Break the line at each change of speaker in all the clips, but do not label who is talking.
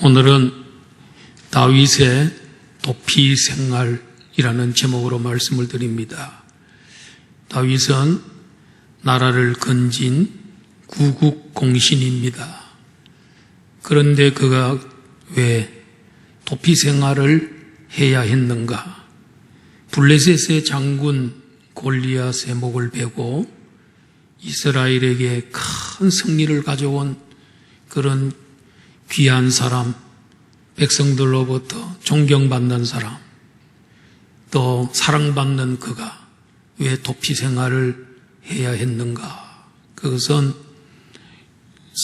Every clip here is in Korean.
오늘은 다윗의 도피 생활이라는 제목으로 말씀을 드립니다. 다윗은 나라를 건진 구국공신입니다. 그런데 그가 왜 도피 생활을 해야 했는가? 블레셋의 장군 골리앗의 목을 베고 이스라엘에게 큰 승리를 가져온 그런 귀한 사람, 백성들로부터 존경받는 사람, 또 사랑받는 그가 왜 도피 생활을 해야 했는가? 그것은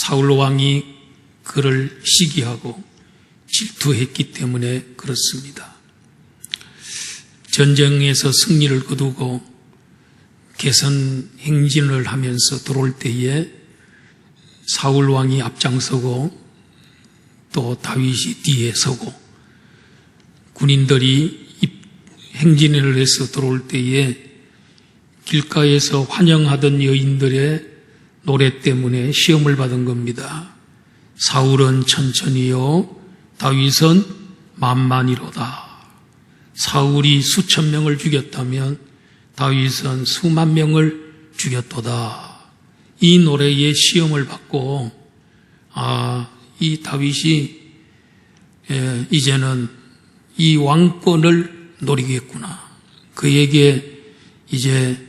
사울 왕이 그를 시기하고 질투했기 때문에 그렇습니다. 전쟁에서 승리를 거두고 개선 행진을 하면서 들어올 때에 사울 왕이 앞장서고 또 다윗이 뒤에 서고 군인들이 행진을 해서 들어올 때에 길가에서 환영하던 여인들의 노래 때문에 시험을 받은 겁니다. 사울은 천천히요, 다윗은 만만히로다. 사울이 수천 명을 죽였다면 다윗은 수만 명을 죽였도다. 이 노래에 시험을 받고 이 다윗이 이제는 이 왕권을 노리겠구나. 그에게 이제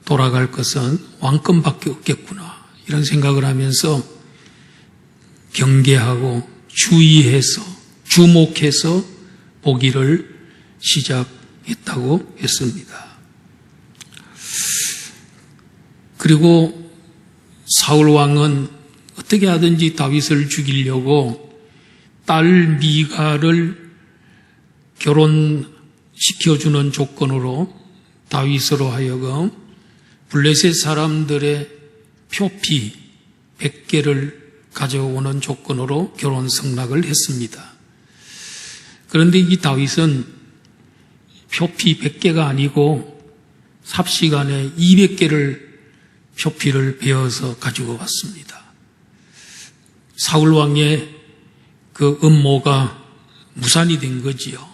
돌아갈 것은 왕권밖에 없겠구나. 이런 생각을 하면서 경계하고 주의해서 주목해서 보기를 시작했다고 했습니다. 그리고 사울 왕은 어떻게 하든지 다윗을 죽이려고 딸 미갈을 결혼시켜주는 조건으로 다윗으로 하여금 블레셋 사람들의 표피 100개를 가져오는 조건으로 결혼 승낙을 했습니다. 그런데 이 다윗은 표피 100개가 아니고 삽시간에 200개를 표피를 베어서 가지고 왔습니다. 사울 왕의 그 음모가 무산이 된 거지요.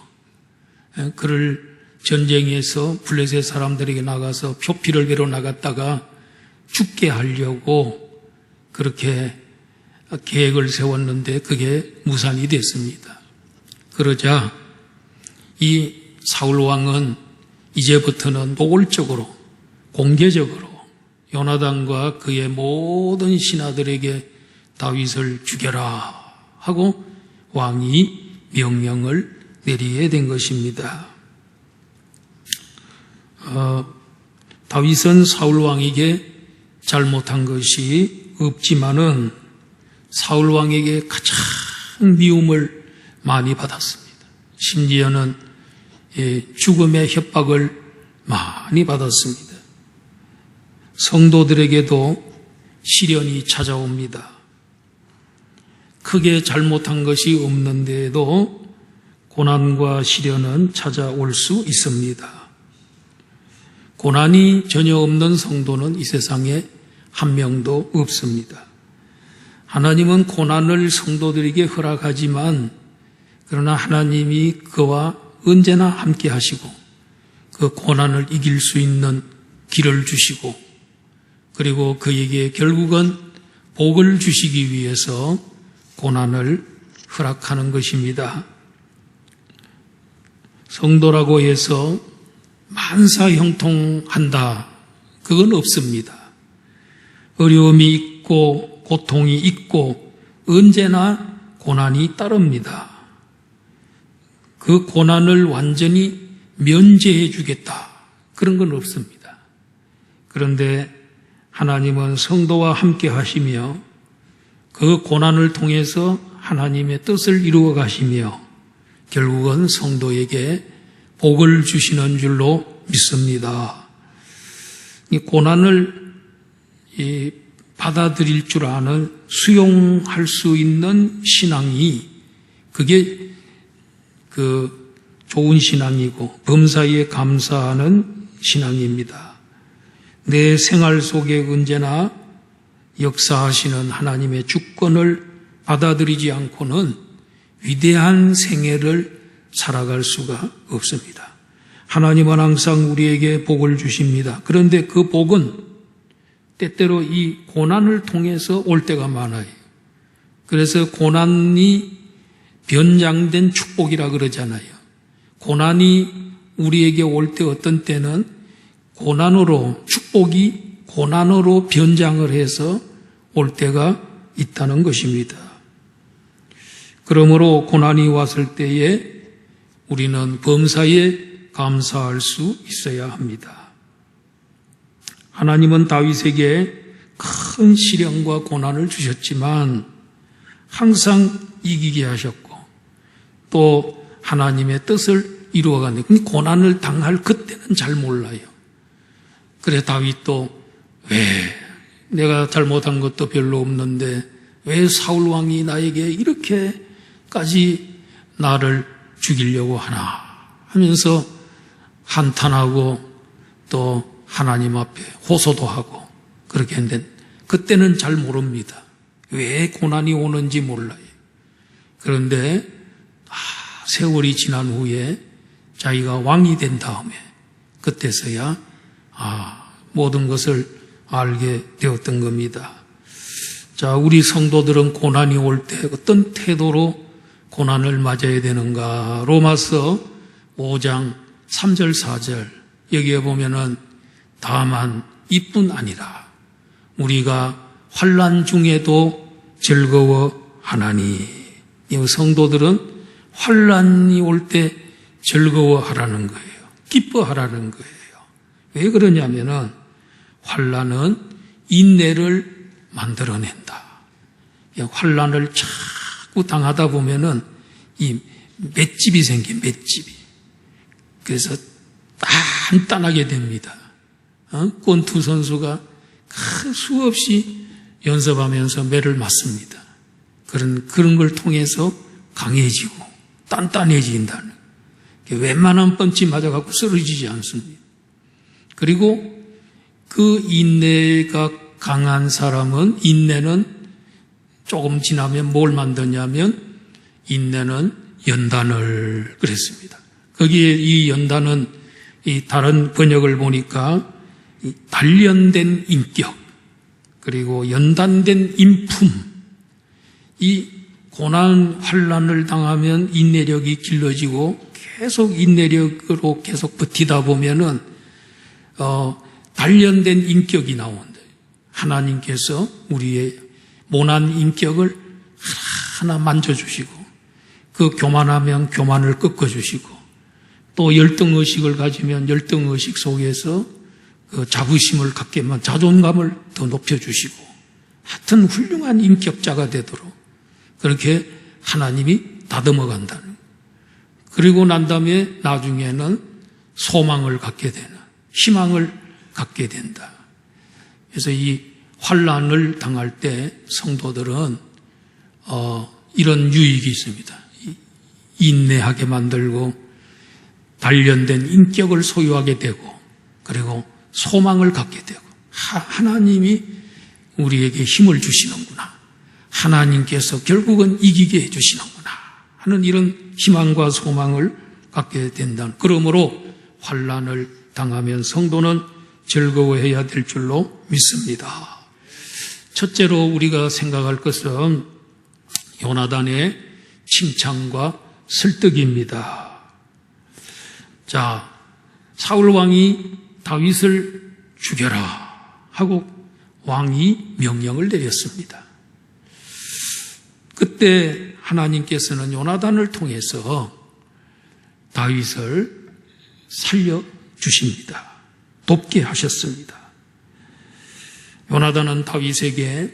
그를 전쟁에서 블레셋 사람들에게 나가서 표피를 베러 나갔다가 죽게 하려고 그렇게 계획을 세웠는데 그게 무산이 됐습니다. 그러자 이 사울 왕은 이제부터는 노골적으로 공개적으로 요나단과 그의 모든 신하들에게 다윗을 죽여라 하고 왕이 명령을 내리게 된 것입니다. 다윗은 사울 왕에게 잘못한 것이 없지만은 사울 왕에게 가장 미움을 많이 받았습니다. 심지어는 죽음의 협박을 많이 받았습니다. 성도들에게도 시련이 찾아옵니다. 크게 잘못한 것이 없는데도 고난과 시련은 찾아올 수 있습니다. 고난이 전혀 없는 성도는 이 세상에 한 명도 없습니다. 하나님은 고난을 성도들에게 허락하지만 그러나 하나님이 그와 언제나 함께 하시고 그 고난을 이길 수 있는 길을 주시고 그리고 그에게 결국은 복을 주시기 위해서 고난을 허락하는 것입니다. 성도라고 해서 만사형통한다. 그건 없습니다. 어려움이 있고 고통이 있고 언제나 고난이 따릅니다. 그 고난을 완전히 면제해 주겠다. 그런 건 없습니다. 그런데 하나님은 성도와 함께 하시며 그 고난을 통해서 하나님의 뜻을 이루어 가시며 결국은 성도에게 복을 주시는 줄로 믿습니다. 이 고난을 받아들일 줄 아는 수용할 수 있는 신앙이 그게 좋은 신앙이고 범사에 감사하는 신앙입니다. 내 생활 속에 언제나 역사하시는 하나님의 주권을 받아들이지 않고는 위대한 생애를 살아갈 수가 없습니다. 하나님은 항상 우리에게 복을 주십니다. 그런데 그 복은 때때로 이 고난을 통해서 올 때가 많아요. 그래서 고난이 변장된 축복이라 그러잖아요. 고난이 우리에게 올 때 어떤 때는 축복이 고난으로 변장을 해서 올 때가 있다는 것입니다. 그러므로 고난이 왔을 때에 우리는 범사에 감사할 수 있어야 합니다. 하나님은 다윗에게 큰 시련과 고난을 주셨지만 항상 이기게 하셨고 또 하나님의 뜻을 이루어가는 고난을 당할 그때는 잘 몰라요. 그래 다윗도 왜 내가 잘못한 것도 별로 없는데 왜 사울 왕이 나에게 이렇게까지 나를 죽이려고 하나 하면서 한탄하고 또 하나님 앞에 호소도 하고 그렇게 했는데 그때는 잘 모릅니다. 왜 고난이 오는지 몰라요. 그런데 세월이 지난 후에 자기가 왕이 된 다음에 그때서야 모든 것을 알게 되었던 겁니다. 자, 우리 성도들은 고난이 올 때 어떤 태도로 고난을 맞아야 되는가? 로마서 5장 3절 4절 여기에 보면은 다만 이뿐 아니라 우리가 환난 중에도 즐거워하나니. 이 성도들은 환난이 올 때 즐거워하라는 거예요. 기뻐하라는 거예요. 왜 그러냐면은 환난은 인내를 만들어낸다. 환난을 자꾸 당하다 보면은 이 맷집이 생겨, 맷집이. 그래서 단단하게 됩니다. 권투 선수가 수없이 연습하면서 매를 맞습니다. 그런 걸 통해서 강해지고 단단해진다는. 웬만한 펀치 맞아갖고 쓰러지지 않습니다. 그리고 그 인내가 강한 사람은 인내는 조금 지나면 뭘 만드냐면 인내는 연단을 그랬습니다. 거기에 이 연단은 이 다른 번역을 보니까 단련된 인격 그리고 연단된 인품 이 고난 환난을 당하면 인내력이 길러지고 계속 인내력으로 계속 버티다 보면은 단련된 인격이 나온다. 하나님께서 우리의 모난 인격을 하나 만져주시고 그 교만하면 교만을 꺾어주시고 또 열등의식을 가지면 열등의식 속에서 그 자부심을 갖게 하면 자존감을 더 높여주시고 하여튼 훌륭한 인격자가 되도록 그렇게 하나님이 다듬어 간다는 거예요. 그리고 난 다음에 나중에는 소망을 갖게 되는 희망을 갖게 된다. 그래서 이 환난을 당할 때 성도들은 이런 유익이 있습니다. 인내하게 만들고 단련된 인격을 소유하게 되고 그리고 소망을 갖게 되고 하나님이 우리에게 힘을 주시는구나. 하나님께서 결국은 이기게 해주시는구나 하는 이런 희망과 소망을 갖게 된다. 그러므로 환난을 당하면 성도는 즐거워해야 될 줄로 믿습니다. 첫째로 우리가 생각할 것은 요나단의 칭찬과 설득입니다. 자, 사울 왕이 다윗을 죽여라 하고 왕이 명령을 내렸습니다. 그때 하나님께서는 요나단을 통해서 다윗을 살려주십니다. 돕게 하셨습니다. 요나단은 다윗에게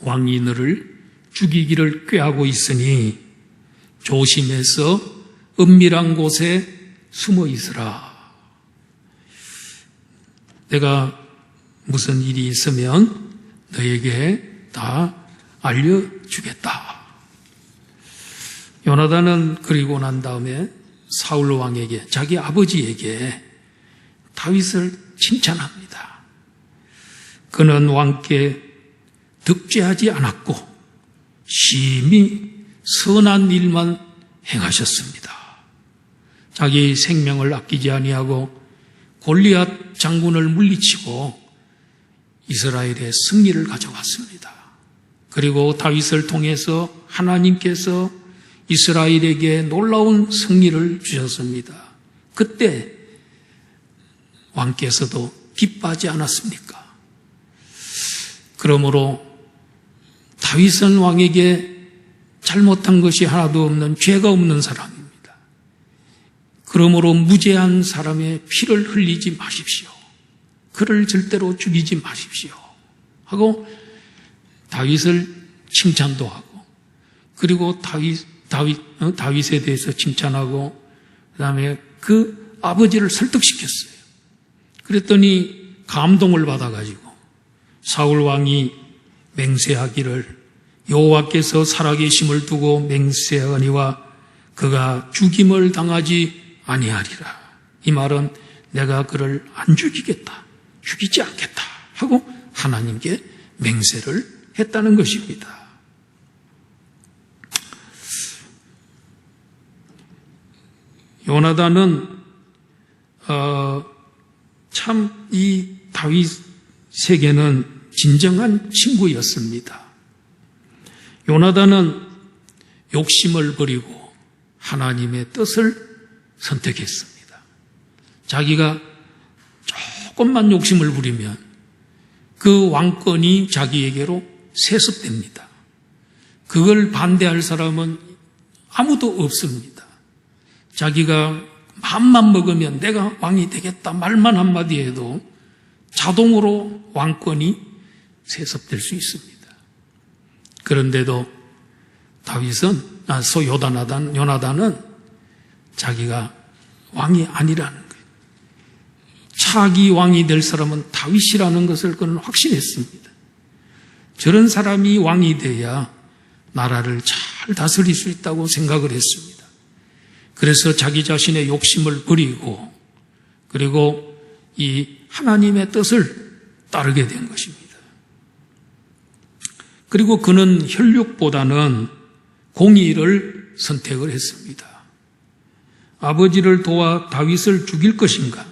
왕이 너를 죽이기를 꾀하고 있으니 조심해서 은밀한 곳에 숨어 있으라. 내가 무슨 일이 있으면 너에게 다 알려주겠다. 요나단은 그리고 난 다음에 사울 왕에게 자기 아버지에게 다윗을 칭찬합니다. 그는 왕께 득죄하지 않았고 심히 선한 일만 행하셨습니다. 자기 생명을 아끼지 아니하고 골리앗 장군을 물리치고 이스라엘의 승리를 가져왔습니다. 그리고 다윗을 통해서 하나님께서 이스라엘에게 놀라운 승리를 주셨습니다. 그때 왕께서도 기뻐하지 않았습니까? 그러므로 다윗은 왕에게 잘못한 것이 하나도 없는 죄가 없는 사람입니다. 그러므로 무죄한 사람의 피를 흘리지 마십시오. 그를 절대로 죽이지 마십시오. 하고 다윗을 칭찬도 하고, 그리고 다윗에 대해서 칭찬하고, 그 다음에 그 아버지를 설득시켰어요. 그랬더니 감동을 받아가지고 사울 왕이 맹세하기를 여호와께서 살아계심을 두고 맹세하거니와 그가 죽임을 당하지 아니하리라. 이 말은 내가 그를 안 죽이겠다, 죽이지 않겠다 하고 하나님께 맹세를 했다는 것입니다. 요나단은 참 이 다윗에게는 진정한 친구였습니다. 요나단은 욕심을 버리고 하나님의 뜻을 선택했습니다. 자기가 조금만 욕심을 부리면 그 왕권이 자기에게로 세습됩니다. 그걸 반대할 사람은 아무도 없습니다. 자기가 마음만 먹으면 내가 왕이 되겠다 말만 한마디 해도 자동으로 왕권이 세습될 수 있습니다. 그런데도 요나단은 자기가 왕이 아니라는 거예요. 차기 왕이 될 사람은 다윗이라는 것을 그는 확신했습니다. 저런 사람이 왕이 돼야 나라를 잘 다스릴 수 있다고 생각을 했습니다. 그래서 자기 자신의 욕심을 버리고 그리고 이 하나님의 뜻을 따르게 된 것입니다. 그리고 그는 혈육보다는 공의를 선택을 했습니다. 아버지를 도와 다윗을 죽일 것인가?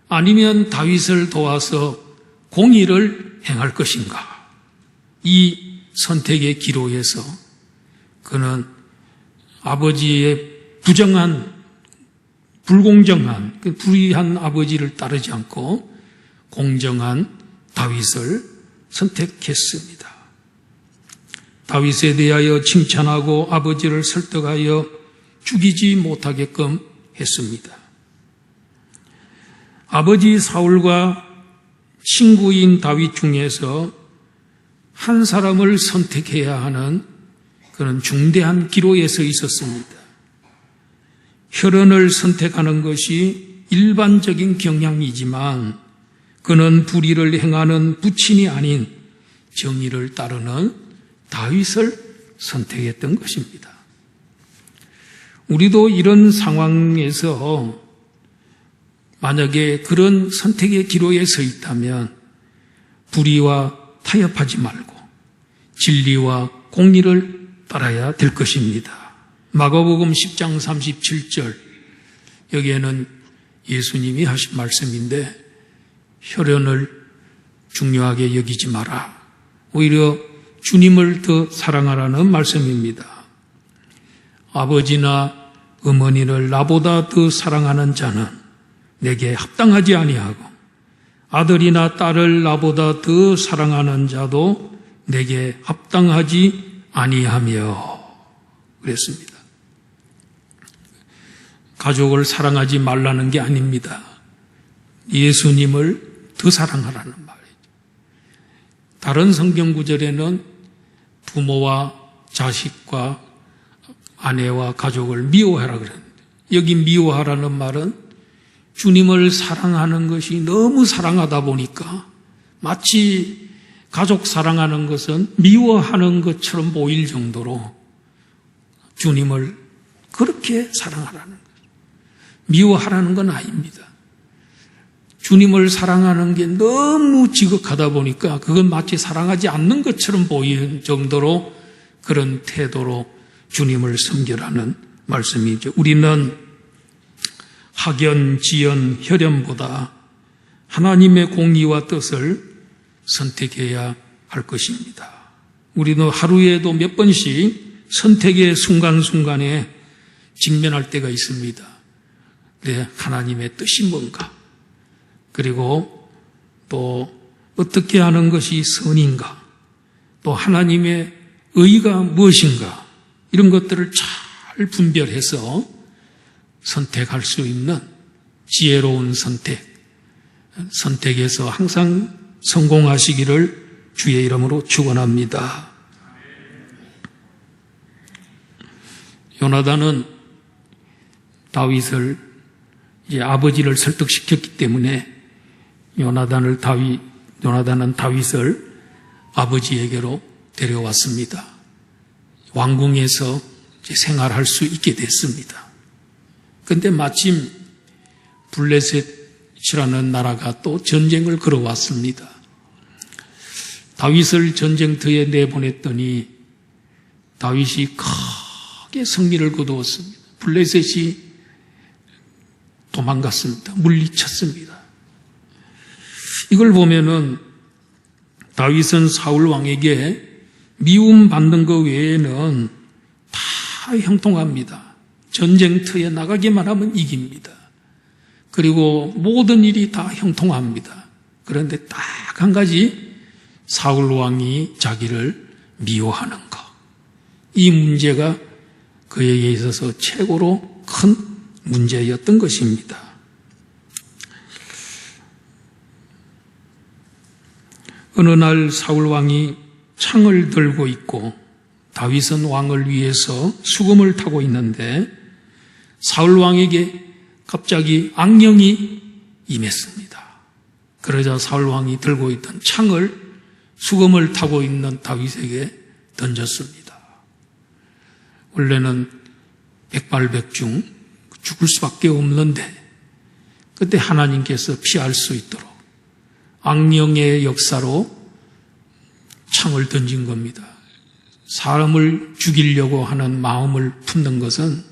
아니면 다윗을 도와서 공의를 행할 것인가? 이 선택의 기로에서 그는 아버지의 불공정한, 불의한 아버지를 따르지 않고 공정한 다윗을 선택했습니다. 다윗에 대하여 칭찬하고 아버지를 설득하여 죽이지 못하게끔 했습니다. 아버지 사울과 친구인 다윗 중에서 한 사람을 선택해야 하는 그런 중대한 기로에 서 있었습니다. 혈연을 선택하는 것이 일반적인 경향이지만 그는 불의를 행하는 부친이 아닌 정의를 따르는 다윗을 선택했던 것입니다. 우리도 이런 상황에서 만약에 그런 선택의 기로에 서 있다면 불의와 타협하지 말고 진리와 공의를 따라야 될 것입니다. 마가복음 10장 37절 여기에는 예수님이 하신 말씀인데 혈연을 중요하게 여기지 마라. 오히려 주님을 더 사랑하라는 말씀입니다. 아버지나 어머니를 나보다 더 사랑하는 자는 내게 합당하지 아니하고 아들이나 딸을 나보다 더 사랑하는 자도 내게 합당하지 아니하며 그랬습니다. 가족을 사랑하지 말라는 게 아닙니다. 예수님을 더 사랑하라는 말이죠. 다른 성경 구절에는 부모와 자식과 아내와 가족을 미워하라 그랬는데 여기 미워하라는 말은 주님을 사랑하는 것이 너무 사랑하다 보니까 마치 가족 사랑하는 것은 미워하는 것처럼 보일 정도로 주님을 그렇게 사랑하라는 거예요. 미워하라는 건 아닙니다. 주님을 사랑하는 게 너무 지극하다 보니까 그건 마치 사랑하지 않는 것처럼 보이는 정도로 그런 태도로 주님을 섬기라는 말씀이죠. 우리는 학연, 지연, 혈연보다 하나님의 공의와 뜻을 선택해야 할 것입니다. 우리는 하루에도 몇 번씩 선택의 순간순간에 직면할 때가 있습니다. 네, 하나님의 뜻이 뭔가, 그리고 또 어떻게 하는 것이 선인가, 또 하나님의 의가 무엇인가, 이런 것들을 잘 분별해서 선택할 수 있는 지혜로운 선택에서 항상 성공하시기를 주의 이름으로 축원합니다. 요나단은 다윗을 이제 아버지를 설득시켰기 때문에 요나단은 다윗을 아버지에게로 데려왔습니다. 왕궁에서 이제 생활할 수 있게 됐습니다. 그런데 마침 블레셋이라는 나라가 또 전쟁을 걸어왔습니다. 다윗을 전쟁터에 내보냈더니 다윗이 크게 승리를 거두었습니다. 블레셋이 도망갔습니다. 물리쳤습니다. 이걸 보면은 다윗은 사울 왕에게 미움받는 것 외에는 다 형통합니다. 전쟁터에 나가기만 하면 이깁니다. 그리고 모든 일이 다 형통합니다. 그런데 딱 한 가지, 사울 왕이 자기를 미워하는 것. 이 문제가 그에게 있어서 최고로 큰 문제였던 것입니다. 어느 날 사울 왕이 창을 들고 있고 다윗은 왕을 위해서 수금을 타고 있는데 사울 왕에게 갑자기 악령이 임했습니다. 그러자 사울 왕이 들고 있던 창을 수금을 타고 있는 다윗에게 던졌습니다. 원래는 백발백중 죽을 수밖에 없는데 그때 하나님께서 피할 수 있도록 악령의 역사로 창을 던진 겁니다. 사람을 죽이려고 하는 마음을 품는 것은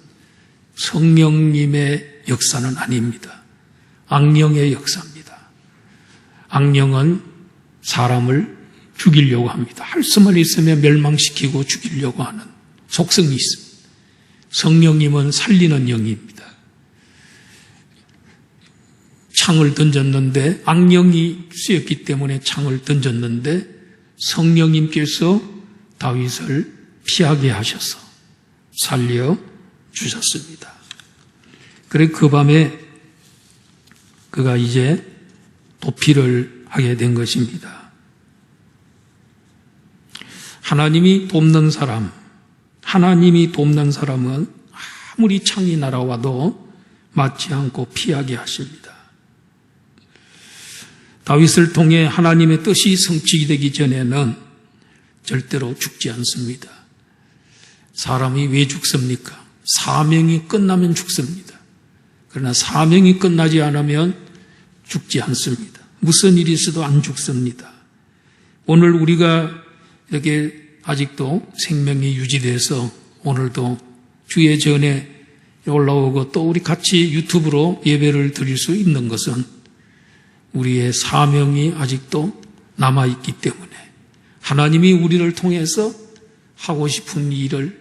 성령님의 역사는 아닙니다. 악령의 역사입니다. 악령은 사람을 죽이려고 합니다. 할 수만 있으면 멸망시키고 죽이려고 하는 속성이 있습니다. 성령님은 살리는 영입니다. 창을 던졌는데 악령이 쓰였기 때문에 창을 던졌는데 성령님께서 다윗을 피하게 하셔서 살려주셨습니다. 그래 그 밤에 그가 이제 도피를 하게 된 것입니다. 하나님이 돕는 사람은 아무리 창이 날아와도 맞지 않고 피하게 하십니다. 다윗을 통해 하나님의 뜻이 성취되기 되기 전에는 절대로 죽지 않습니다. 사람이 왜 죽습니까? 사명이 끝나면 죽습니다. 그러나 사명이 끝나지 않으면 죽지 않습니다. 무슨 일이 있어도 안 죽습니다. 오늘 우리가 이렇게 아직도 생명이 유지돼서 오늘도 주의 전에 올라오고 또 우리 같이 유튜브로 예배를 드릴 수 있는 것은 우리의 사명이 아직도 남아있기 때문에 하나님이 우리를 통해서 하고 싶은 일을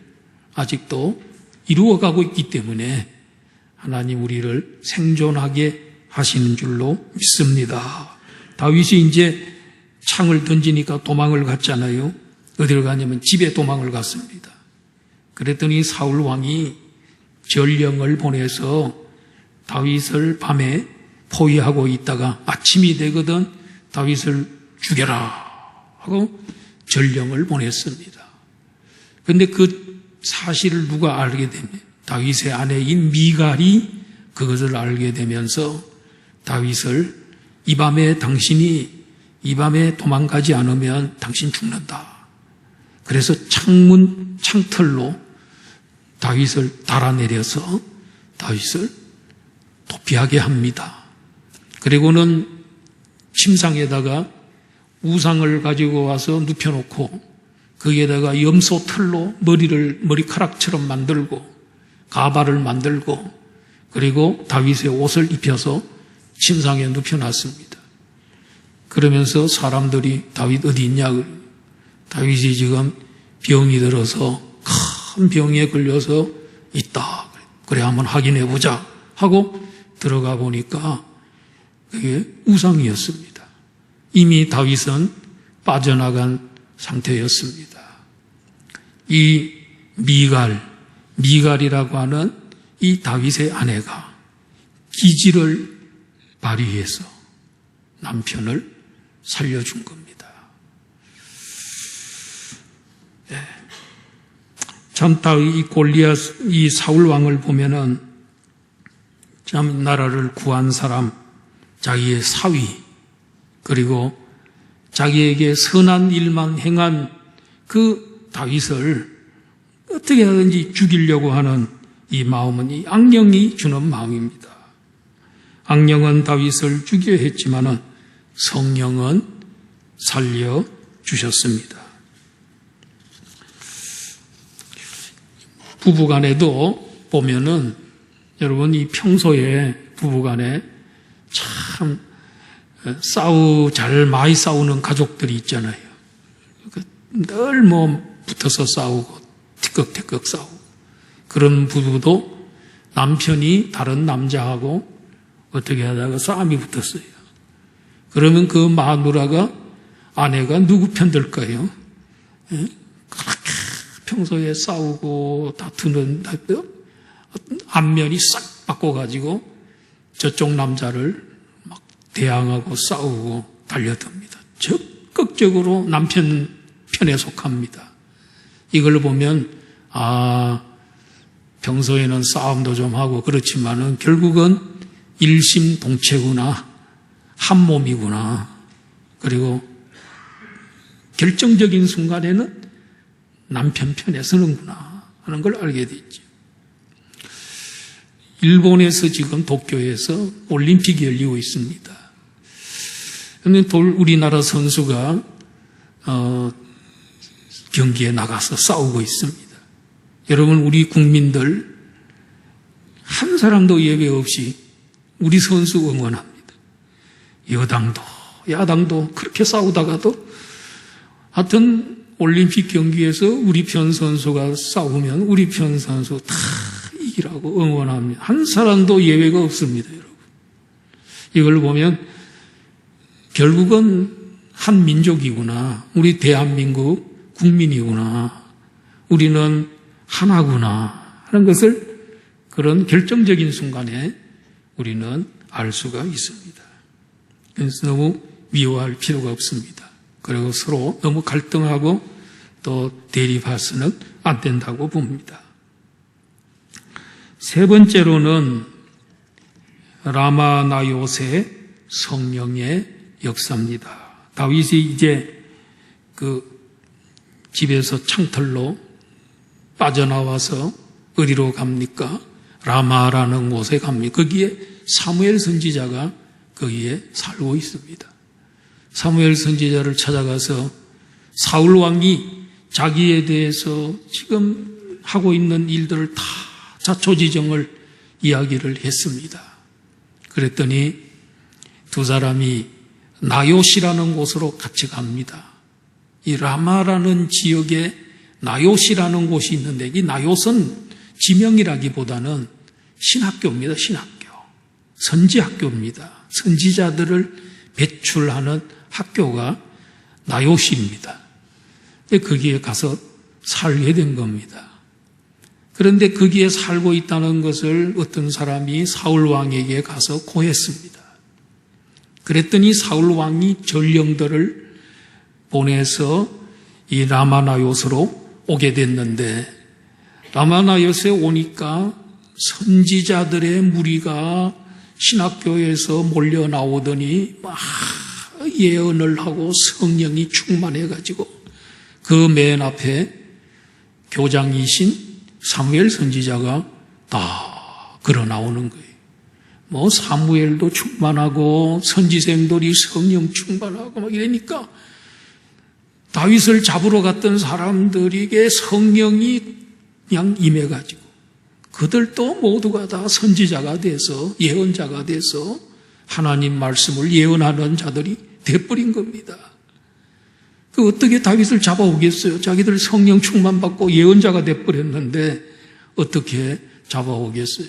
아직도 이루어가고 있기 때문에 하나님 우리를 생존하게 하시는 줄로 믿습니다. 다윗이 이제 창을 던지니까 도망을 갔잖아요. 어디를 가냐면 집에 도망을 갔습니다. 그랬더니 사울 왕이 전령을 보내서 다윗을 밤에 포위하고 있다가 아침이 되거든 다윗을 죽여라 하고 전령을 보냈습니다. 그런데 그 사실을 누가 알게 되면 다윗의 아내인 미갈이 그것을 알게 되면서 다윗을 당신이 이 밤에 도망가지 않으면 당신 죽는다. 그래서 창틀로 다윗을 달아내려서 다윗을 도피하게 합니다. 그리고는 침상에다가 우상을 가지고 와서 눕혀놓고 거기에다가 염소 털로 머리카락처럼 만들고 가발을 만들고 그리고 다윗의 옷을 입혀서 침상에 눕혀놨습니다. 그러면서 사람들이 다윗 어디 있냐? 다윗이 지금 병이 들어서 큰 병에 걸려서 있다. 그래 한번 확인해 보자 하고 들어가 보니까 그게 우상이었습니다. 이미 다윗은 빠져나간 상태였습니다. 이 미갈이라고 하는 이 다윗의 아내가 기지를 발휘해서 남편을 살려준 겁니다. 네. 참 이 골리앗, 이 사울 왕을 보면은 참 나라를 구한 사람, 자기의 사위, 그리고 자기에게 선한 일만 행한 그 다윗을 어떻게 하든지 죽이려고 하는 이 마음은 이 악령이 주는 마음입니다. 악령은 다윗을 죽여야 했지만은 성령은 살려주셨습니다. 부부간에도 보면은 여러분 이 평소에 부부간에 참 잘 많이 싸우는 가족들이 있잖아요. 늘 붙어서 싸우고 티끌티끌 싸우고 그런 부부도 남편이 다른 남자하고 어떻게 하다가 싸움이 붙었어요. 그러면 그 마누라가 아내가 누구 편 들까요? 그렇게 평소에 싸우고 다투는 안면이 싹 바꿔가지고 저쪽 남자를 막 대항하고 싸우고 달려듭니다. 적극적으로 남편 편에 속합니다. 이걸 보면 평소에는 싸움도 좀 하고 그렇지만은 결국은 일심동체구나, 한 몸이구나. 그리고 결정적인 순간에는 남편 편에 서는구나 하는 걸 알게 됐죠. 일본에서 지금 도쿄에서 올림픽이 열리고 있습니다. 그런데 우리나라 선수가 경기에 나가서 싸우고 있습니다. 여러분 우리 국민들 한 사람도 예외 없이 우리 선수 응원합니다. 여당도 야당도 그렇게 싸우다가도 하여튼 올림픽 경기에서 우리 편 선수가 싸우면 우리 편 선수 다 이기라고 응원합니다. 한 사람도 예외가 없습니다, 여러분. 이걸 보면 결국은 한 민족이구나. 우리 대한민국 국민이구나. 우리는 하나구나 하는 것을 그런 결정적인 순간에 우리는 알 수가 있습니다. 그래서 너무 미워할 필요가 없습니다. 그리고 서로 너무 갈등하고 또 대립해서는 안 된다고 봅니다. 세 번째로는 라마나요세 성령의 역사입니다. 다윗이 이제 그 집에서 창틀로 빠져나와서 어디로 갑니까? 라마라는 곳에 갑니다. 거기에 사무엘 선지자가 거기에 살고 있습니다. 사무엘 선지자를 찾아가서 사울 왕이 자기에 대해서 지금 하고 있는 일들을 다 자초지정을 이야기를 했습니다. 그랬더니 두 사람이 나요시라는 곳으로 같이 갑니다. 이 라마라는 지역에 나요시라는 곳이 있는데 이 나요는 지명이라기보다는 신학교입니다. 신학교. 선지학교입니다. 선지자들을 배출하는 학교가 나요시입니다. 거기에 가서 살게 된 겁니다. 그런데 거기에 살고 있다는 것을 어떤 사람이 사울 왕에게 가서 고했습니다. 그랬더니 사울 왕이 전령들을 보내서 이 라마나요스로 오게 됐는데 라마나요스에 오니까 선지자들의 무리가 신학교에서 몰려 나오더니 막 예언을 하고 성령이 충만해가지고 그 맨 앞에 교장이신 사무엘 선지자가 다 걸어 나오는 거예요. 사무엘도 충만하고 선지생들이 성령 충만하고 막 이러니까 다윗을 잡으러 갔던 사람들에게 성령이 그냥 임해가지고 그들도 모두가 다 선지자가 돼서 예언자가 돼서 하나님 말씀을 예언하는 자들이 돼버린 겁니다. 그 어떻게 다윗을 잡아오겠어요? 자기들 성령 충만받고 예언자가 돼버렸는데 어떻게 잡아오겠어요?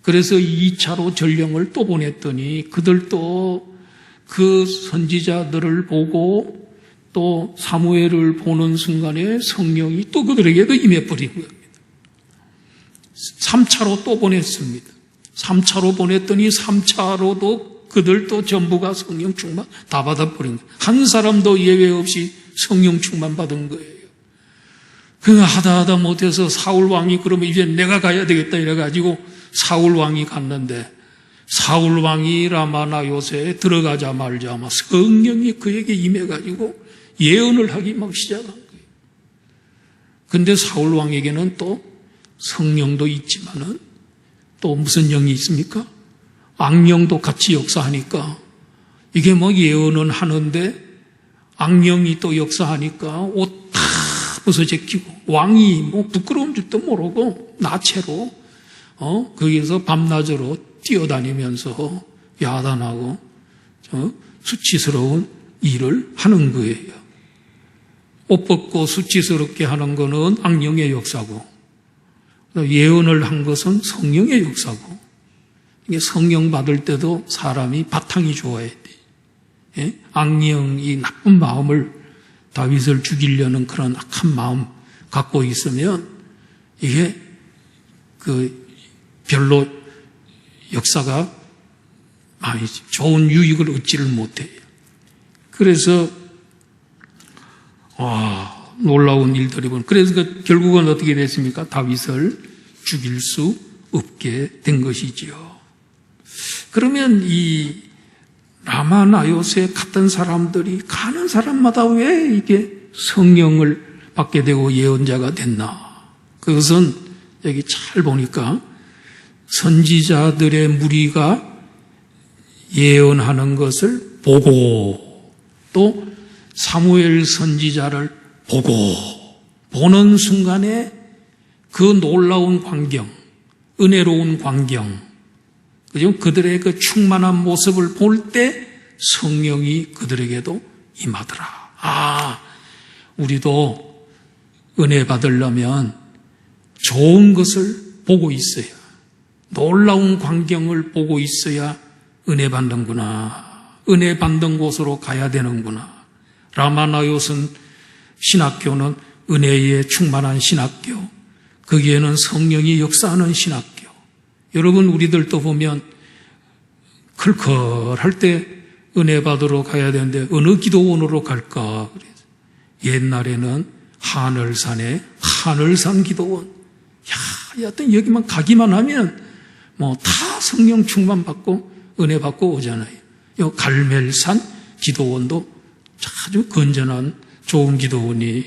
그래서 2차로 전령을 또 보냈더니 그들도 그 선지자들을 보고 또 사무엘을 보는 순간에 성령이 또 그들에게도 임해버린 겁니다. 3차로 또 보냈습니다. 3차로 보냈더니 3차로도 그들도 전부가 성령 충만 다 받아버린 거예요. 한 사람도 예외 없이 성령 충만 받은 거예요. 그냥 하다 못해서 사울 왕이 그러면 이제 내가 가야 되겠다 이래가지고 사울 왕이 갔는데 사울 왕이 라마나 요새에 들어가자마자 아마 성령이 그에게 임해가지고 예언을 하기 막 시작한 거예요. 근데 사울 왕에게는 또 성령도 있지만은 또 무슨 영이 있습니까? 악령도 같이 역사하니까 이게 뭐 예언은 하는데 악령이 또 역사하니까 옷 다 벗어 제끼고 왕이 뭐 부끄러운 줄도 모르고 나체로 거기서 밤낮으로 뛰어다니면서 야단하고 수치스러운 일을 하는 거예요. 옷 벗고 수치스럽게 하는 거는 악령의 역사고 예언을 한 것은 성령의 역사고 이게 성령 받을 때도 사람이 바탕이 좋아야 돼. 예? 악령이 나쁜 마음을 다윗을 죽이려는 그런 악한 마음 갖고 있으면 이게 별로 역사가 많이 좋은 유익을 얻지를 못해요. 그래서 놀라운 일들이 그래서 결국은 어떻게 됐습니까? 다윗을 죽일 수 없게 된 것이지요. 그러면 이 라마나요스에 갔던 사람들이 가는 사람마다 왜 이게 성령을 받게 되고 예언자가 됐나? 그것은 여기 잘 보니까 선지자들의 무리가 예언하는 것을 보고 또 사무엘 선지자를 보는 순간에 그 놀라운 광경, 은혜로운 광경, 그죠? 그들의 그 충만한 모습을 볼 때 성령이 그들에게도 임하더라. 우리도 은혜 받으려면 좋은 것을 보고 있어야, 놀라운 광경을 보고 있어야 은혜 받는구나. 은혜 받는 곳으로 가야 되는구나. 라마나요스 신학교는 은혜에 충만한 신학교, 거기에는 성령이 역사하는 신학교. 여러분 우리들도 보면 클컬할 때 은혜 받으러 가야 되는데 어느 기도원으로 갈까? 옛날에는 하늘산 기도원. 여하튼 여기만 가기만 하면 뭐 다 성령 충만 받고 은혜 받고 오잖아요. 요 갈멜산 기도원도 아주 건전한 좋은 기도원이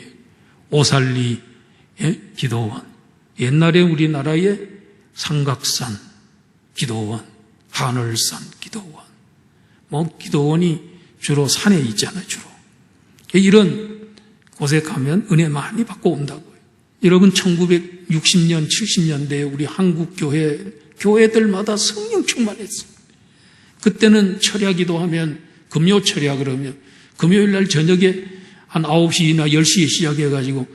오살리 기도원. 옛날에 우리나라에 삼각산 기도원, 하늘산 기도원. 뭐 기도원이 주로 산에 있잖아요, 주로. 이런 곳에 가면 은혜 많이 받고 온다고요. 여러분 1960년, 70년대에 우리 한국 교회들마다 성령 충만했어요. 그때는 철야 기도하면 금요 철야 그러면 금요일 날 저녁에 한 9시나 10시에 시작해가지고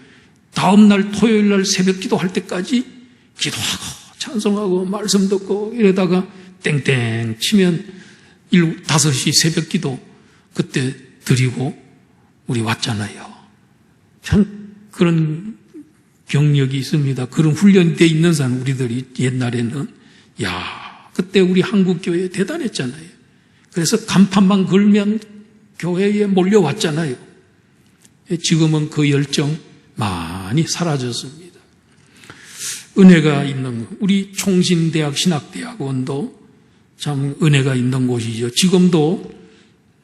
다음날 토요일 날 새벽 기도할 때까지 기도하고 찬송하고 말씀 듣고 이러다가 땡땡 치면 5시 새벽 기도 그때 드리고 우리 왔잖아요. 참 그런 경력이 있습니다. 그런 훈련이 돼 있는 사람 우리들이 옛날에는 그때 우리 한국교회 대단했잖아요. 그래서 간판만 걸면 교회에 몰려왔잖아요. 지금은 그 열정 많이 사라졌습니다. 은혜가 있는 우리 총신대학 신학대학원도 참 은혜가 있는 곳이죠. 지금도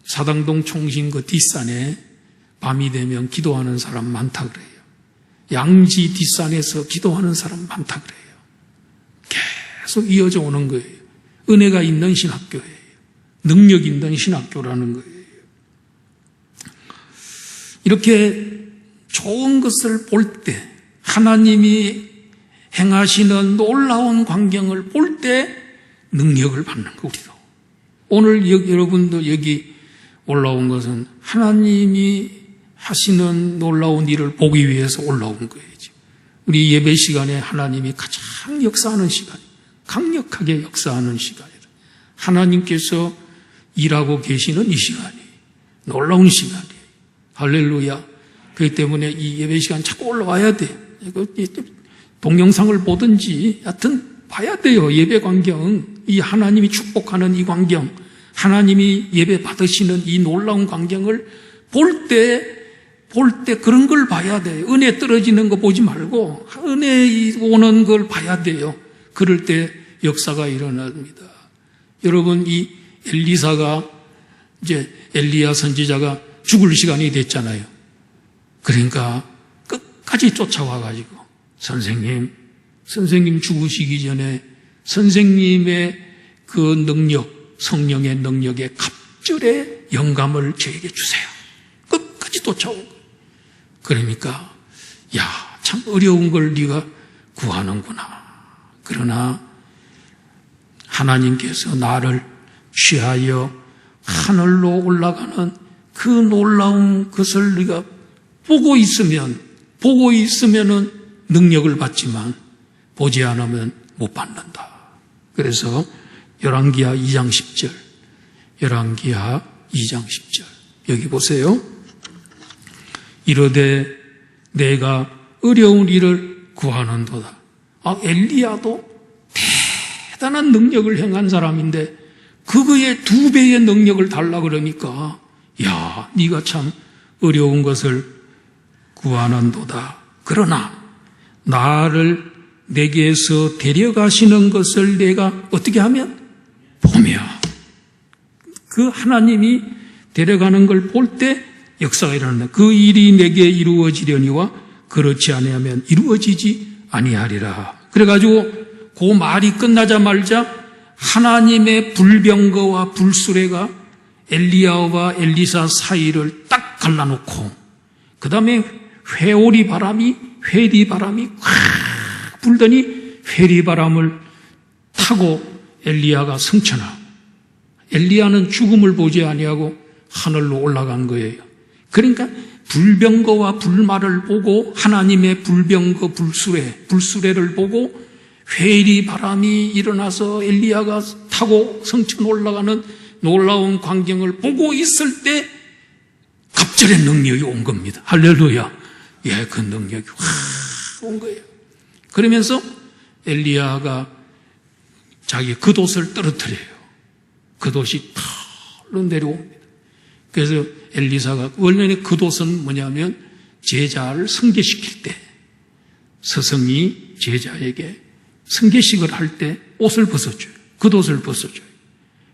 사당동 총신 그 뒷산에 밤이 되면 기도하는 사람 많다 그래요. 양지 뒷산에서 기도하는 사람 많다 그래요. 계속 이어져 오는 거예요. 은혜가 있는 신학교예요. 능력 있는 신학교라는 거예요. 이렇게 좋은 것을 볼 때, 하나님이 행하시는 놀라운 광경을 볼 때 능력을 받는 거, 우리도. 오늘 여러분도 여기 올라온 것은 하나님이 하시는 놀라운 일을 보기 위해서 올라온 거예요. 우리 예배 시간에 하나님이 가장 역사하는 시간, 강력하게 역사하는 시간이다. 하나님께서 일하고 계시는 이 시간이 놀라운 시간이에요. 할렐루야. 그렇기 때문에 이 예배 시간 자꾸 올라와야 돼. 동영상을 보든지 하여튼 봐야 돼요. 예배 광경, 이 하나님이 축복하는 이 광경, 하나님이 예배 받으시는 이 놀라운 광경을 볼 때 그런 걸 봐야 돼요. 은혜 떨어지는 거 보지 말고 은혜 오는 걸 봐야 돼요. 그럴 때 역사가 일어납니다. 여러분, 이 엘리사가 이제 엘리야 선지자가 죽을 시간이 됐잖아요. 그러니까 끝까지 쫓아와가지고 선생님 죽으시기 전에 선생님의 그 능력, 성령의 능력에 갑절의 영감을 저에게 주세요. 끝까지 쫓아온 거예요. 그러니까 참 어려운 걸 네가 구하는구나. 그러나 하나님께서 나를 취하여 하늘로 올라가는 그 놀라운 것을 네가 보고 있으면은 능력을 받지만 보지 않으면 못 받는다. 그래서 열왕기하 2장 10절, 열왕기하 2장 10절 여기 보세요. 이르되 내가 어려운 일을 구하는도다. 엘리야도 대단한 능력을 행한 사람인데 그거의 2배의 능력을 달라 그러니까 네가 참 어려운 것을 구하는도다. 그러나 나를 내게서 데려가시는 것을 내가 어떻게 하면? 보며 그 하나님이 데려가는 걸 볼 때 역사가 일어난다. 그 일이 내게 이루어지려니와 그렇지 아니하면 이루어지지 아니하리라. 그래가지고 그 말이 끝나자마자 하나님의 불병거와 불수레가 엘리야와 엘리사 사이를 딱 갈라놓고 그 다음에 회오리 바람이 확 불더니 회리바람을 타고 엘리야가 승천하고 엘리야는 죽음을 보지 아니하고 하늘로 올라간 거예요. 그러니까 불병거와 불말을 보고 하나님의 불병거 불수레를 보고 회리바람이 일어나서 엘리야가 타고 성천 올라가는 놀라운 광경을 보고 있을 때 갑절의 능력이 온 겁니다. 할렐루야. 그 능력이 확 온 거예요. 그러면서 엘리야가 자기 겉옷을 떨어뜨려요. 겉옷이 털로 내려옵니다. 그래서 엘리사가 원래는 겉옷은 뭐냐면 제자를 승계시킬 때 스승이 제자에게 승계식을 할 때 옷을 벗어줘요. 겉옷을 벗어줘요.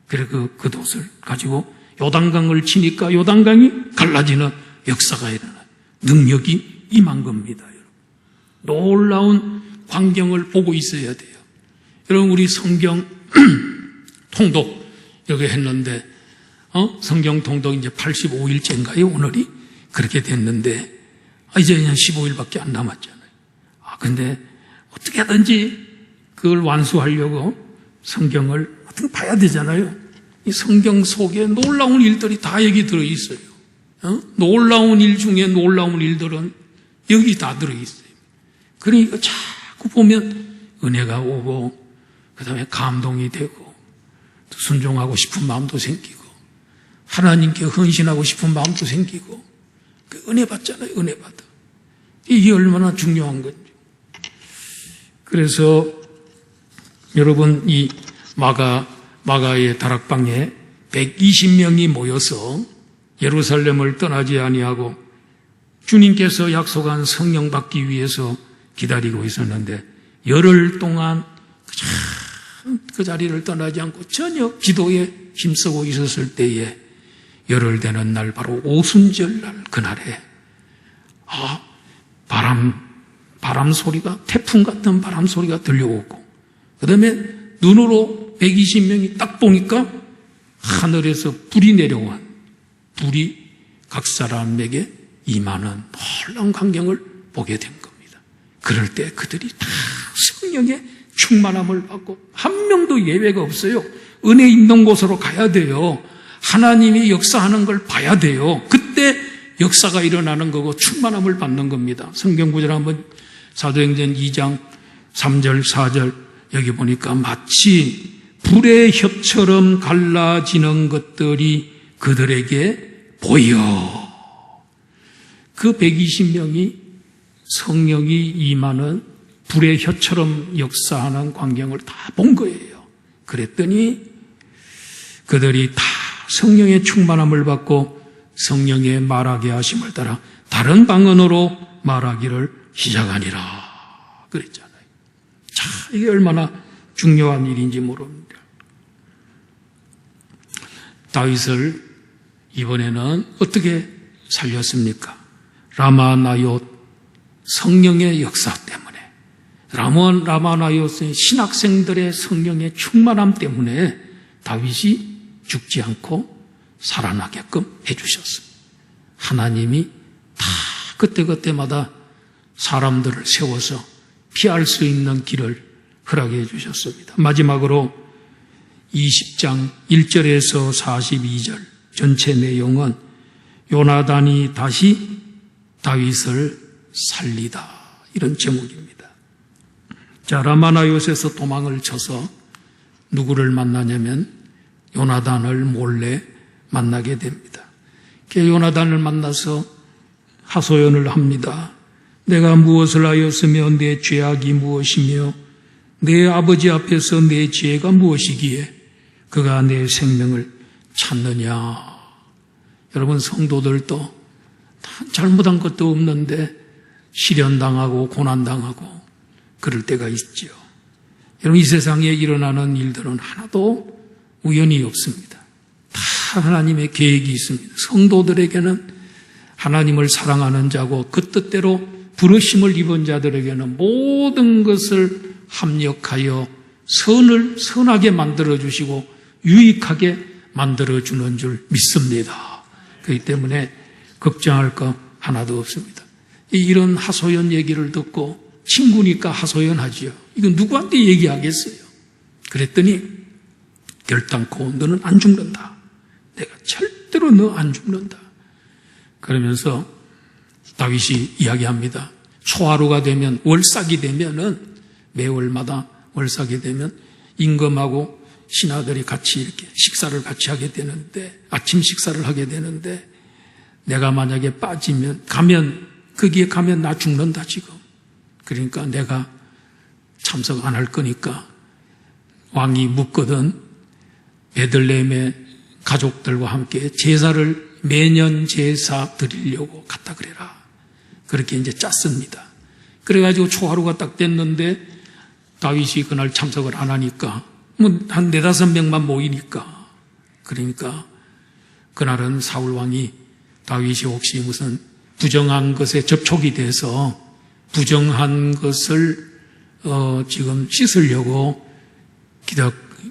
그래서 그 겉옷을 가지고 요단강을 치니까 요단강이 갈라지는 역사가 일어나요. 능력이 임한 겁니다. 여러분. 놀라운 광경을 보고 있어야 돼요. 여러분, 우리 성경 통독 여기 했는데 성경 통독 이제 85일째인가요? 오늘이 그렇게 됐는데 이제 그냥 15일밖에 안 남았잖아요. 근데 어떻게 하든지 그걸 완수하려고 성경을 어떻게 봐야 되잖아요. 이 성경 속에 놀라운 일들이 다 여기 들어있어요. 놀라운 일 중에 놀라운 일들은 여기 다 들어있어요. 그러니까 자꾸 보면 은혜가 오고 그 다음에 감동이 되고 순종하고 싶은 마음도 생기고 하나님께 헌신하고 싶은 마음도 생기고 은혜 받잖아요. 은혜 받아. 이게 얼마나 중요한 건지. 그래서 여러분, 이 마가의 다락방에 120명이 모여서 예루살렘을 떠나지 아니하고 주님께서 약속한 성령 받기 위해서 기다리고 있었는데 열흘 동안 그 자리를 떠나지 않고 전혀 기도에 힘쓰고 있었을 때에 열흘 되는 날, 바로 오순절날 그날에 바람 소리가, 태풍 같은 바람 소리가 들려오고 그 다음에 눈으로 120명이 딱 보니까 하늘에서 불이 내려온, 불이 각 사람에게 임하는 놀라운 광경을 보게 된 겁니다. 그럴 때 그들이 다 성령의 충만함을 받고 한 명도 예외가 없어요. 은혜 있는 곳으로 가야 돼요. 하나님이 역사하는 걸 봐야 돼요. 그때 역사가 일어나는 거고 충만함을 받는 겁니다. 성경 구절 한번 사도행전 2장 3절 4절 여기 보니까 마치 불의 혀처럼 갈라지는 것들이 그들에게 보여. 그 120명이 성령이 임하는 불의 혀처럼 역사하는 광경을 다 본 거예요. 그랬더니 그들이 다 성령의 충만함을 받고 성령의 말하게 하심을 따라 다른 방언으로 말하기를 시작하니라 그랬잖아요. 자, 이게 얼마나 중요한 일인지 모릅니다. 다윗을 이번에는 어떻게 살렸습니까? 라마나옅 성령의 역사 때문에, 라마나옅의 신학생들의 성령의 충만함 때문에 다윗이 죽지 않고 살아나게끔 해주셨습니다. 하나님이 다 그때그때마다 사람들을 세워서 피할 수 있는 길을 허락해 주셨습니다. 마지막으로 20장 1절에서 42절 전체 내용은 요나단이 다시 다윗을 살리다 이런 제목입니다. 자, 라마나옅에서 도망을 쳐서 누구를 만나냐면 요나단을 몰래 만나게 됩니다. 요나단을 만나서 하소연을 합니다. 내가 무엇을 하였으며 내 죄악이 무엇이며 내 아버지 앞에서 내 죄가 무엇이기에 그가 내 생명을 찾느냐. 여러분, 성도들도 잘못한 것도 없는데 시련당하고 고난당하고 그럴 때가 있죠. 여러분, 이 세상에 일어나는 일들은 하나도 우연이 없습니다. 다 하나님의 계획이 있습니다. 성도들에게는 하나님을 사랑하는 자고 그 뜻대로 부르심을 입은 자들에게는 모든 것을 합력하여 선하게 만들어주시고 유익하게 만들어주는 줄 믿습니다. 그렇기 때문에 걱정할 거 하나도 없습니다. 이런 하소연 얘기를 듣고 친구니까 하소연하지요. 이건 누구한테 얘기하겠어요? 그랬더니 결단코 너는 안 죽는다. 내가 절대로 너 안 죽는다. 그러면서 다윗이 이야기합니다. 초하루가 되면 월삭이 되면은 매월마다 월삭이 되면 임금하고 신하들이 같이 이렇게 식사를 같이 하게 되는데 아침 식사를 하게 되는데 내가 만약에 빠지면 거기에 가면 나 죽는다 지금. 그러니까 내가 참석 안 할 거니까 왕이 묻거든 베들레헴의 가족들과 함께 제사를 매년 제사 드리려고 갔다 그래라. 그렇게 이제 짰습니다. 그래가지고 초하루가 딱 됐는데 다윗이 그날 참석을 안 하니까 한 4-5명만 모이니까 그러니까 그날은 사울 왕이 다윗이 혹시 무슨 부정한 것에 접촉이 돼서 부정한 것을 지금 씻으려고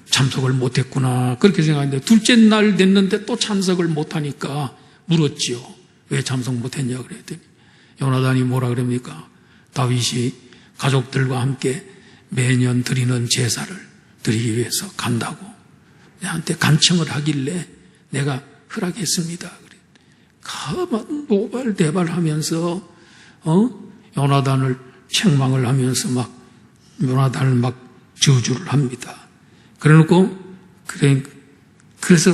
참석을 못했구나 그렇게 생각했는데 둘째 날 됐는데 또 참석을 못하니까 물었지요. 왜 참석 못했냐 그랬더니 요나단이 뭐라 그럽니까? 다윗이 가족들과 함께 매년 드리는 제사를 드리기 위해서 간다고 내한테 간청을 하길래 내가 허락했습니다. 그래. 가만 노발대발하면서 요나단을 책망을 하면서 막 요나단을 막 저주를 합니다. 그래놓고 그래서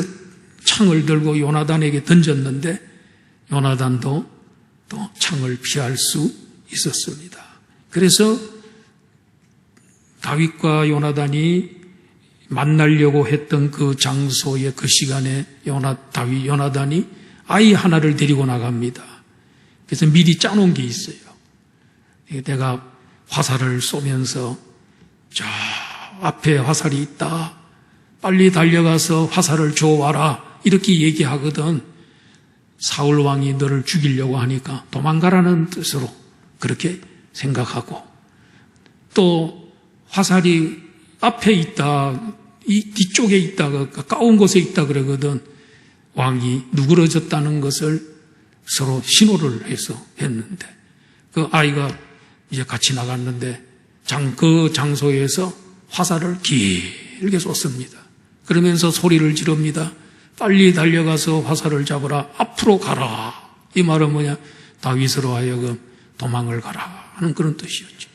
창을 들고 요나단에게 던졌는데 요나단도 또 창을 피할 수 있었습니다. 그래서 다윗과 요나단이 만나려고 했던 그 장소의 그 시간에 요나단이 아이 하나를 데리고 나갑니다. 그래서 미리 짜놓은 게 있어요. 내가 화살을 쏘면서 저 앞에 화살이 있다. 빨리 달려가서 화살을 줘와라. 이렇게 얘기하거든. 사울 왕이 너를 죽이려고 하니까 도망가라는 뜻으로 그렇게 생각하고 또 화살이 앞에 있다. 이 뒤쪽에 있다. 가까운 곳에 있다 그러거든. 왕이 누그러졌다는 것을 서로 신호를 해서 했는데 그 아이가 이제 같이 나갔는데 그 장소에서 화살을 길게 쏘습니다. 그러면서 소리를 지릅니다. 빨리 달려가서 화살을 잡으라. 앞으로 가라. 이 말은 뭐냐? 다윗으로 하여금 도망을 가라 하는 그런 뜻이었죠.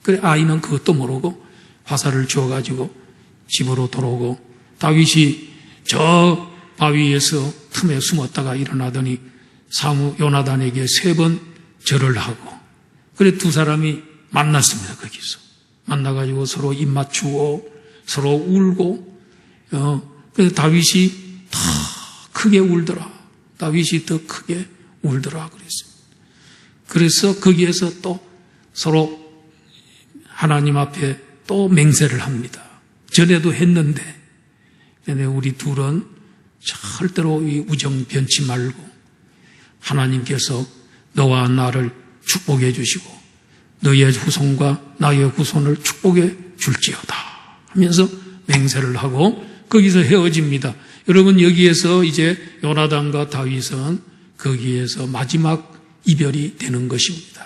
그래 아이는 그것도 모르고 화살을 쥐어가지고 집으로 돌아오고 다윗이 저 바위에서 틈에 숨었다가 일어나더니 요나단에게 3번 절을 하고 그래 두 사람이 만났습니다. 거기서 만나가지고 서로 입 맞추고 서로 울고 그래서 다윗이 더 크게 울더라. 다윗이 더 크게 울더라 그랬습니다. 그래서 거기에서 또 서로 하나님 앞에 또 맹세를 합니다. 전에도 했는데 우리 둘은 절대로 이 우정 변치 말고 하나님께서 너와 나를 축복해 주시고 너의 후손과 나의 후손을 축복해 줄지어다 하면서 맹세를 하고 거기서 헤어집니다. 여러분 여기에서 이제 요나단과 다윗은 거기에서 마지막 이별이 되는 것입니다.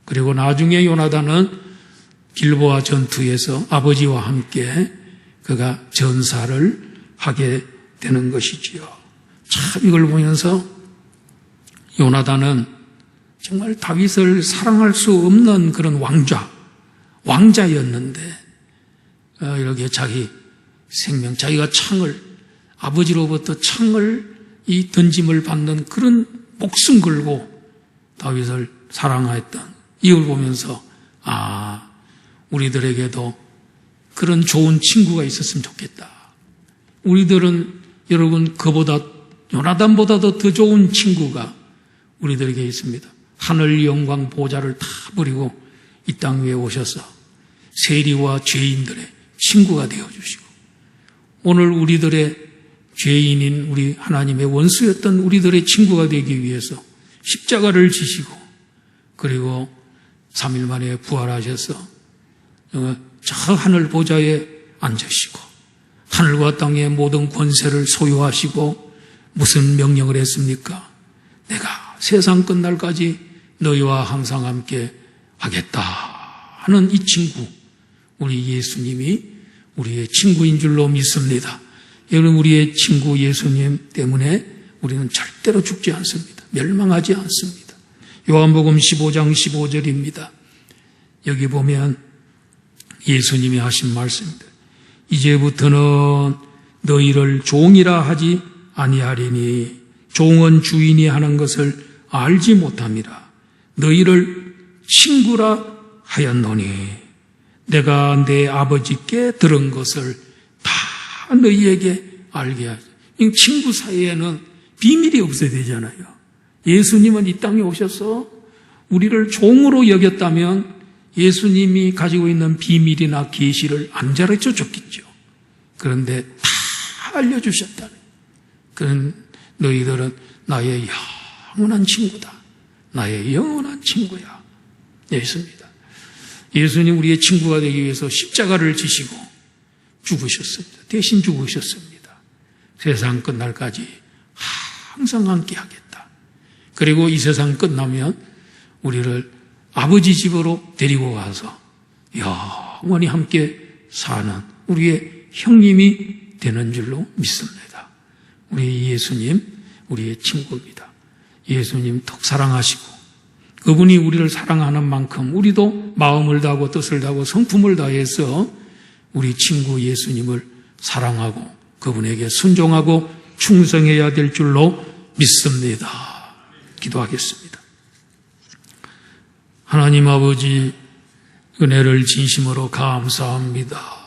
그리고 나중에 요나단은 길보아 전투에서 아버지와 함께 그가 전사를 하게 되는 것이지요. 참 이걸 보면서 요나단은 정말 다윗을 사랑할 수 없는 그런 왕자였는데 이렇게 자기 생명, 자기가 아버지로부터 창을 던짐을 받는 그런 목숨 걸고 다윗을 사랑했던 이걸 보면서 우리들에게도 그런 좋은 친구가 있었으면 좋겠다. 우리들은 여러분 요나단보다도 더 좋은 친구가 우리들에게 있습니다. 하늘 영광 보좌를 다 버리고 이 땅 위에 오셔서 세리와 죄인들의 친구가 되어주시고 오늘 우리들의 죄인인 우리 하나님의 원수였던 우리들의 친구가 되기 위해서 십자가를 지시고 그리고 3일 만에 부활하셔서 저 하늘 보좌에 앉으시고 하늘과 땅의 모든 권세를 소유하시고 무슨 명령을 했습니까? 내가 세상 끝날까지 너희와 항상 함께 하겠다 하는 이 친구, 우리 예수님이 우리의 친구인 줄로 믿습니다. 여러분 우리의 친구 예수님 때문에 우리는 절대로 죽지 않습니다. 멸망하지 않습니다. 요한복음 15장 15절입니다. 여기 보면 예수님이 하신 말씀입니다. 이제부터는 너희를 종이라 하지 아니하리니 종은 주인이 하는 것을 알지 못함이라. 너희를 친구라 하였노니 내가 내 아버지께 들은 것을 다 너희에게 알게 하지. 친구 사이에는 비밀이 없어야 되잖아요. 예수님은 이 땅에 오셔서 우리를 종으로 여겼다면 예수님이 가지고 있는 비밀이나 계시를 안 가르쳐 줬겠죠. 그런데 다 알려주셨다는. 그런 너희들은 나의 영원한 친구다. 나의 영원한 친구야. 예수입니다. 예수님 우리의 친구가 되기 위해서 십자가를 지시고 죽으셨습니다. 대신 죽으셨습니다. 세상 끝날까지 항상 함께 하겠다. 그리고 이 세상 끝나면 우리를 아버지 집으로 데리고 가서 영원히 함께 사는 우리의 형님이 되는 줄로 믿습니다. 우리 예수님, 우리의 친구입니다. 예수님 더 사랑하시고 그분이 우리를 사랑하는 만큼 우리도 마음을 다하고 뜻을 다하고 성품을 다해서 우리 친구 예수님을 사랑하고 그분에게 순종하고 충성해야 될 줄로 믿습니다. 기도하겠습니다. 하나님 아버지 은혜를 진심으로 감사합니다.